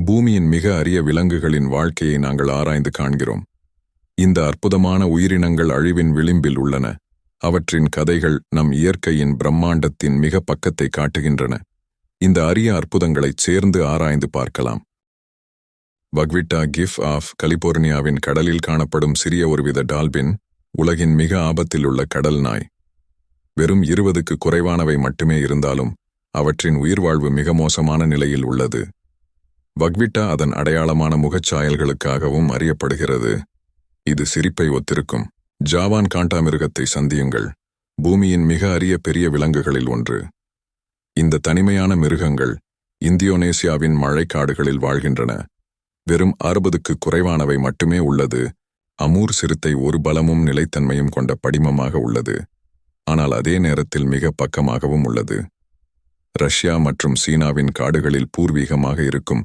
பூமியின் மிக அரிய விலங்குகளின் வாழ்க்கையை நாங்கள் ஆராய்ந்து காண்கிறோம். இந்த அற்புதமான உயிரினங்கள் அழிவின் விளிம்பில் உள்ளன. அவற்றின் கதைகள் நம் இயற்கையின் பிரம்மாண்டத்தின் மிக பக்கத்தை காட்டுகின்றன. இந்த அரிய அற்புதங்களைச் சேர்ந்து ஆராய்ந்து பார்க்கலாம். வக்விட்டா கிஃப் ஆஃப் கலிபோர்னியாவின் கடலில் காணப்படும் சிறிய ஒருவித டால்பின் உலகின் மிக ஆபத்தில் உள்ள கடல் நாய். வெறும் 20க்கு குறைவானவை மட்டுமே இருந்தாலும் அவற்றின் உயிர்வாழ்வு மிக மோசமான நிலையில் உள்ளது. வக்விட்டா அதன் அடையாளமான முகச்சாயல்களுக்காகவும் அறியப்படுகிறது. இது சிரிப்பை ஒத்திருக்கும். ஜாவான் காண்டாமிருகத்தை சந்தியுங்கள். பூமியின் மிக அரிய பெரிய விலங்குகளில் ஒன்று. இந்த தனிமையான மிருகங்கள் இந்தோனேசியாவின் மழைக்காடுகளில் வாழ்கின்றன. வெறும் 60க்கு குறைவானவை மட்டுமே உள்ளது. அமூர் சிறுத்தை ஒரு பலமும் நிலைத்தன்மையும் கொண்ட படிமமாக உள்ளது. ஆனால் அதே நேரத்தில் மிக பக்கமாகவும் உள்ளது. ரஷ்யா மற்றும் சீனாவின் காடுகளில் பூர்வீகமாக இருக்கும்